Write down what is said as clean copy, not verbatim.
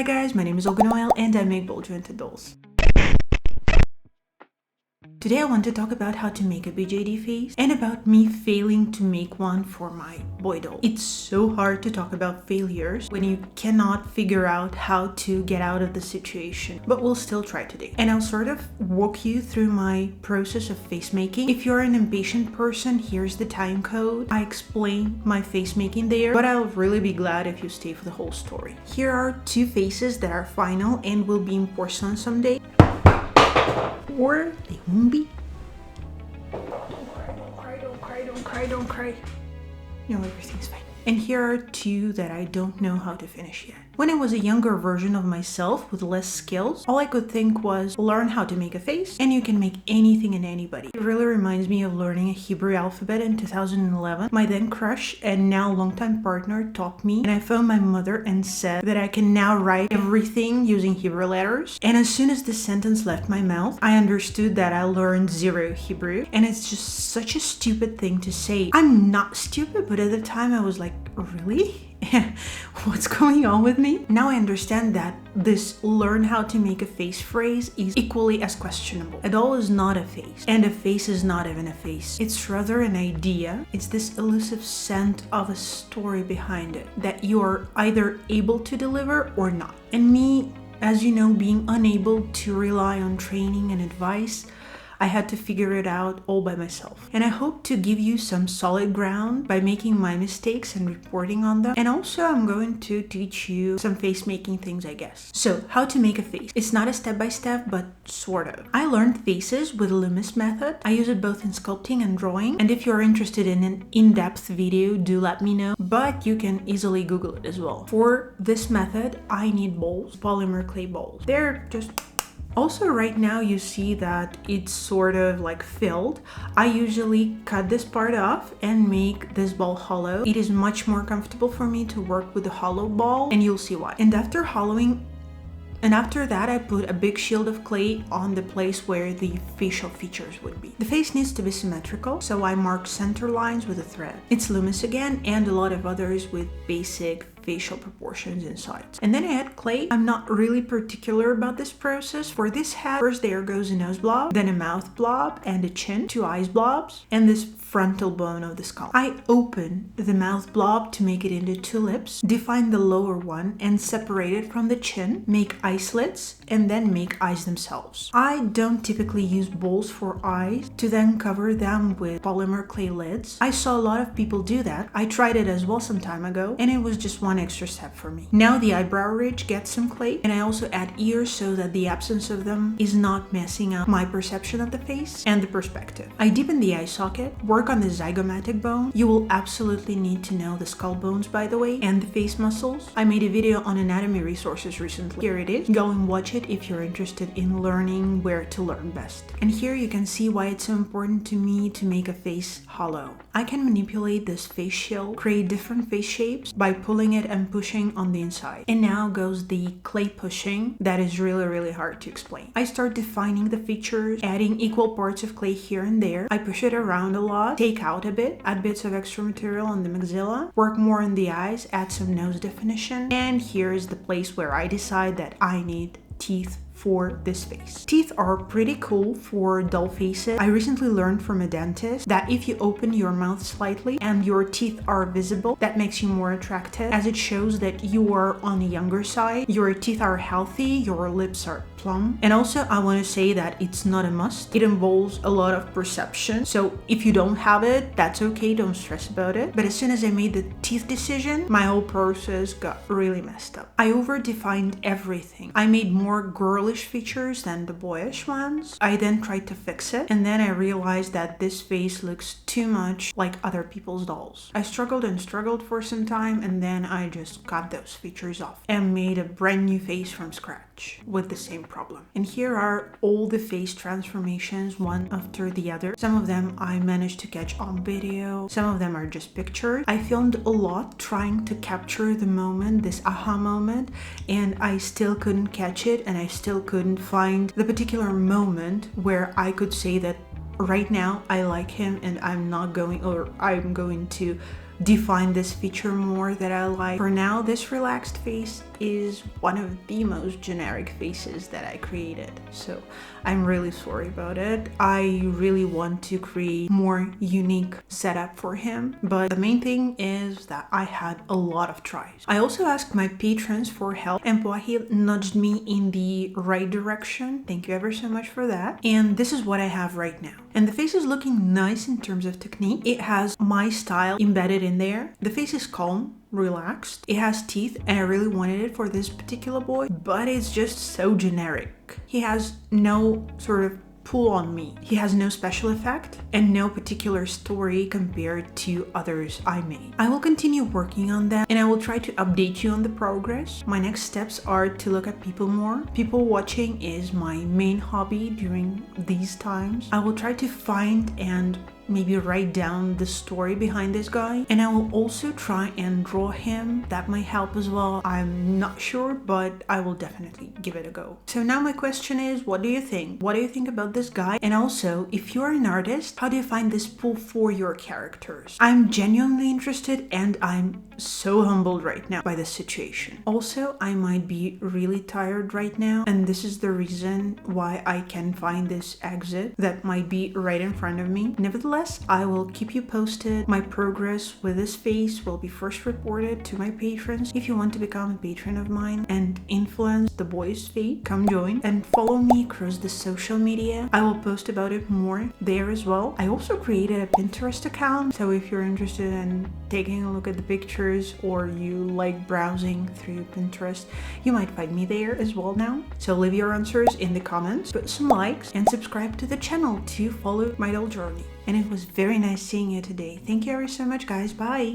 Hi guys, my name is Olga Noel and I make ball jointed dolls. Today I want to talk about how to make a BJD face and about me failing to make one for my boy doll. It's so hard to talk about failures when you cannot figure out how to get out of the situation, but we'll still try today. And I'll sort of walk you through my process of face making. If you're an impatient person, here's the time code. I explain my face making there, but I'll really be glad if you stay for the whole story. Here are two faces that are final and will be in porcelain someday. Or they won't be. Don't cry. No, everything's fine. And here are two that I don't know how to finish yet. When I was a younger version of myself with less skills, all I could think was learn how to make a face and you can make anything and anybody. It really reminds me of learning a Hebrew alphabet in 2011. My then crush and now longtime partner taught me, and I phoned my mother and said that I can now write everything using Hebrew letters. And as soon as the sentence left my mouth, I understood that I learned zero Hebrew, and it's just such a stupid thing to say. I'm not stupid, but at the time I was like, really? What's going on with me? Now I understand that this learn how to make a face phrase is equally as questionable. A doll is not a face, and a face is not even a face. It's rather an idea. It's this elusive scent of a story behind it that you are either able to deliver or not. And me, as you know, being unable to rely on training and advice, I had to figure it out all by myself. And I hope to give you some solid ground by making my mistakes and reporting on them. And also I'm going to teach you some face making things, I guess. So, how to make a face. It's not a step-by-step, but sort of. I learned faces with Loomis method. I use it both in sculpting and drawing. And if you're interested in an in-depth video, do let me know. But you can easily Google it as well. For this method, I need balls, polymer clay balls. They're just... Also, right now you see that it's sort of like filled. I usually cut this part off and make this ball hollow. It is much more comfortable for me to work with a hollow ball, and you'll see why. And after that, I put a big shield of clay on the place where the facial features would be. The face needs to be symmetrical, so I mark center lines with a thread. It's Loomis again, and a lot of others with basic facial proportions and sides. And then I add clay. I'm not really particular about this process. For this hat, first there goes a nose blob, then a mouth blob, and a chin, two eyes blobs, and this frontal bone of the skull. I open the mouth blob to make it into two lips, define the lower one, and separate it from the chin, make eye slits, and then make eyes themselves. I don't typically use bowls for eyes to then cover them with polymer clay lids. I saw a lot of people do that. I tried it as well some time ago, and it was just one extra step for me. Now the eyebrow ridge gets some clay, and I also add ears so that the absence of them is not messing up my perception of the face and the perspective. I deepen the eye socket, work on the zygomatic bone. You will absolutely need to know the skull bones, by the way, and the face muscles. I made a video on anatomy resources recently. Here it is. Go and watch it if you're interested in learning where to learn best. And here you can see why it's so important to me to make a face hollow. I can manipulate this face shield, create different face shapes by pulling it and pushing on the inside. And now goes the clay pushing that is really hard to explain. I start defining the features, adding equal parts of clay here and there. I push it around a lot, take out a bit, add bits of extra material on the maxilla, work more on the eyes, add some nose definition, and here is the place where I decide that I need teeth for this face. Teeth are pretty cool for doll faces. I recently learned from a dentist that if you open your mouth slightly and your teeth are visible, that makes you more attractive, as it shows that you are on the younger side, your teeth are healthy, your lips are plump. And also I want to say that it's not a must. It involves a lot of perception, so if you don't have it, that's okay, don't stress about it. But as soon as I made the teeth decision, my whole process got really messed up. I over-defined everything. I made more girlish features than the boyish ones. I then tried to fix it, and then I realized that this face looks too much like other people's dolls. I struggled for some time, and then I just cut those features off and made a brand new face from scratch with the same problem. And here are all the face transformations, one after the other. Some of them I managed to catch on video, some of them are just pictures. I filmed a lot trying to capture the moment, this aha moment, and I still couldn't catch it, and I still couldn't find the particular moment where I could say that right now I like him and I'm going to define this feature more that I like. For now, this relaxed face is one of the most generic faces that I created, so I'm really sorry about it. I really want to create more unique setup for him, but the main thing is that I had a lot of tries. I also asked my patrons for help, and Poahil nudged me in the right direction. Thank you ever so much for that. And this is what I have right now. And the face is looking nice in terms of technique. It has my style embedded in there. The face is calm, relaxed. It has teeth, and I really wanted it for this particular boy, but it's just so generic. He has no sort of pull on me. He has no special effect and no particular story compared to others I made. I will continue working on that, and I will try to update you on the progress. My next steps are to look at people more. People watching is my main hobby during these times. I will try to find and maybe write down the story behind this guy, and I will also try and draw him. That might help as well. I'm not sure, but I will definitely give it a go. So now my question is, what do you think? What do you think about this guy? And also, if you're an artist, how do you find this pull for your characters? I'm genuinely interested, and I'm so humbled right now by this situation. Also, I might be really tired right now, and this is the reason why I can find this exit that might be right in front of me. Nevertheless, I will keep you posted. My progress with this face will be first reported to my patrons. If you want to become a patron of mine and influence the boy's fate, come join and follow me across the social media. I will post about it more there as well. I also created a Pinterest account, so if you're interested in taking a look at the pictures or you like browsing through Pinterest, you might find me there as well now. So leave your answers in the comments, put some likes, and subscribe to the channel to follow my little journey. And it was very nice seeing you today. Thank you ever so much, guys. Bye!